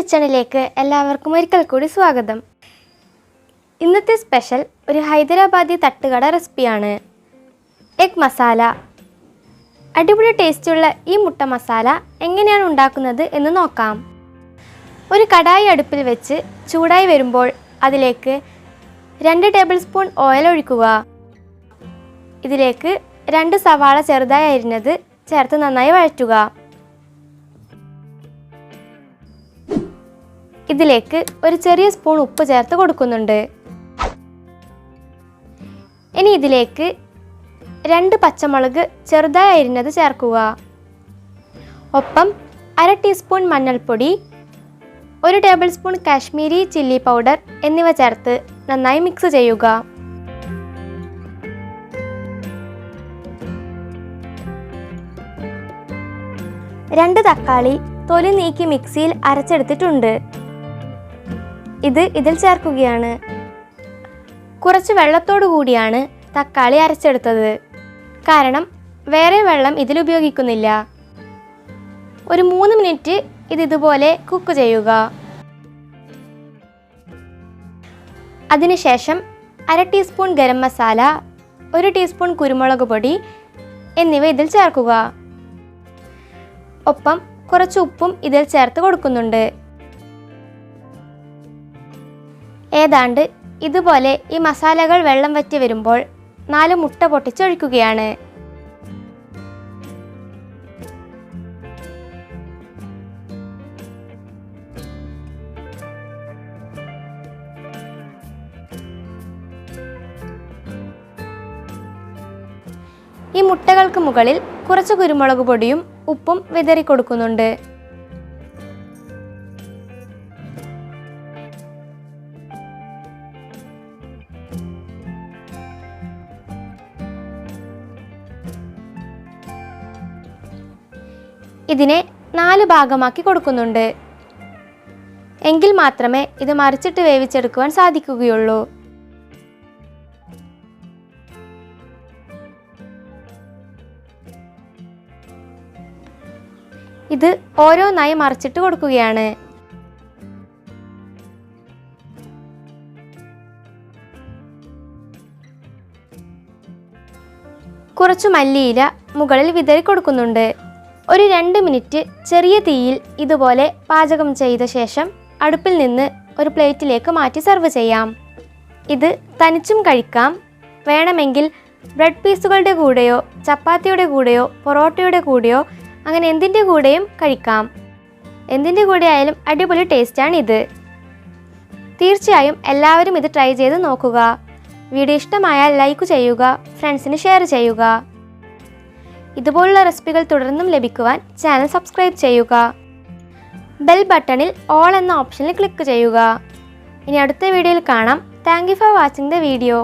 കിച്ചണിലേക്ക് എല്ലാവർക്കും ഒരിക്കൽ കൂടി സ്വാഗതം. ഇന്നത്തെ സ്പെഷ്യൽ ഒരു ഹൈദരാബാദി തട്ടുകട റെസിപ്പിയാണ്, എഗ് മസാല. അടിപൊളി ടേസ്റ്റുള്ള ഈ മുട്ട മസാല എങ്ങനെയാണ് ഉണ്ടാക്കുന്നത് എന്ന് നോക്കാം. ഒരു കടായി അടുപ്പിൽ വെച്ച് ചൂടായി വരുമ്പോൾ അതിലേക്ക് 2 ടേബിൾ സ്പൂൺ ഓയിൽ ഒഴിക്കുക. ഇതിലേക്ക് 2 സവാള ചെറുതായി അരിഞ്ഞത് ചേർത്ത് നന്നായി വഴറ്റുക. ഇതിലേക്ക് ഒരു ചെറിയ സ്പൂൺ ഉപ്പ് ചേർത്ത് കൊടുക്കുന്നുണ്ട്. ഇനി ഇതിലേക്ക് 2 പച്ചമുളക് ചെറുതായി അരിഞ്ഞത് ചേർക്കുക. ഒപ്പം 1/2 ടീസ്പൂൺ മഞ്ഞൾപ്പൊടി, 1 table spoon Kashmiri chilli powder എന്നിവ ചേർത്ത് നന്നായി മിക്സ് ചെയ്യുക. രണ്ട് തക്കാളി തൊലി നീക്കി മിക്സിയിൽ അരച്ചെടുത്തിട്ടുണ്ട്. ഇതിൽ ചേർക്കുകയാണ്. കുറച്ച് വെള്ളത്തോടു കൂടിയാണ് തക്കാളി അരച്ചെടുത്തത്, കാരണം വേറെ വെള്ളം ഇതിൽ ഉപയോഗിക്കുന്നില്ല. ഒരു 3 മിനിറ്റ് ഇതുപോലെ കുക്ക് ചെയ്യുക. അതിനുശേഷം 1/2 ടീസ്പൂൺ ഗരം മസാല, 1 ടീസ്പൂൺ കുരുമുളക് പൊടി എന്നിവ ഇതിൽ ചേർക്കുക. ഒപ്പം കുറച്ച് ഉപ്പും ഇതിൽ ചേർത്ത് കൊടുക്കുന്നുണ്ട്. ഏതാണ്ട് ഇതുപോലെ ഈ മസാലകൾ വെള്ളം വറ്റി വരുമ്പോൾ 4 മുട്ട പൊട്ടിച്ചൊഴിക്കുകയാണ്. ഈ മുട്ടകൾക്ക് മുകളിൽ കുറച്ച് കുരുമുളക് പൊടിയും ഉപ്പും വിതറി കൊടുക്കുന്നുണ്ട്. ഇതിനെ 4 ഭാഗമാക്കി കൊടുക്കുന്നുണ്ട്. എങ്കിൽ മാത്രമേ ഇത് മറിച്ചിട്ട് വേവിച്ചെടുക്കുവാൻ സാധിക്കുകയുള്ളൂ. ഇത് ഓരോന്നായി മറിച്ചിട്ട് കൊടുക്കുകയാണ്. കുറച്ച് മല്ലിയില മുകളിൽ വിതറി കൊടുക്കുന്നുണ്ട്. ഒരു 2 മിനിറ്റ് ചെറിയ തീയിൽ ഇതുപോലെ പാചകം ചെയ്ത ശേഷം അടുപ്പിൽ നിന്ന് ഒരു പ്ലേറ്റിലേക്ക് മാറ്റി സെർവ് ചെയ്യാം. ഇത് തനിച്ചും കഴിക്കാം. വേണമെങ്കിൽ ബ്രെഡ് പീസുകളുടെ കൂടെയോ ചപ്പാത്തിയുടെ കൂടെയോ പൊറോട്ടയുടെ കൂടെയോ അങ്ങനെ എന്തിൻ്റെ കൂടെയും കഴിക്കാം. എന്തിൻ്റെ കൂടെ ആയാലും അടിപൊളി ടേസ്റ്റാണിത്. തീർച്ചയായും എല്ലാവരും ഇത് ട്രൈ ചെയ്ത് നോക്കുക. വീഡിയോ ഇഷ്ടമായാൽ ലൈക്ക് ചെയ്യുക, ഫ്രണ്ട്സിന് ഷെയർ ചെയ്യുക. ഇതുപോലുള്ള റെസിപ്പികൾ തുടർന്നും ലഭിക്കുവാൻ ചാനൽ സബ്സ്ക്രൈബ് ചെയ്യുക. ബെൽ ബട്ടണിൽ ഓൾ എന്ന ഓപ്ഷനിൽ ക്ലിക്ക് ചെയ്യുക. ഇനി അടുത്ത വീഡിയോയിൽ കാണാം. Thank you for watching the video.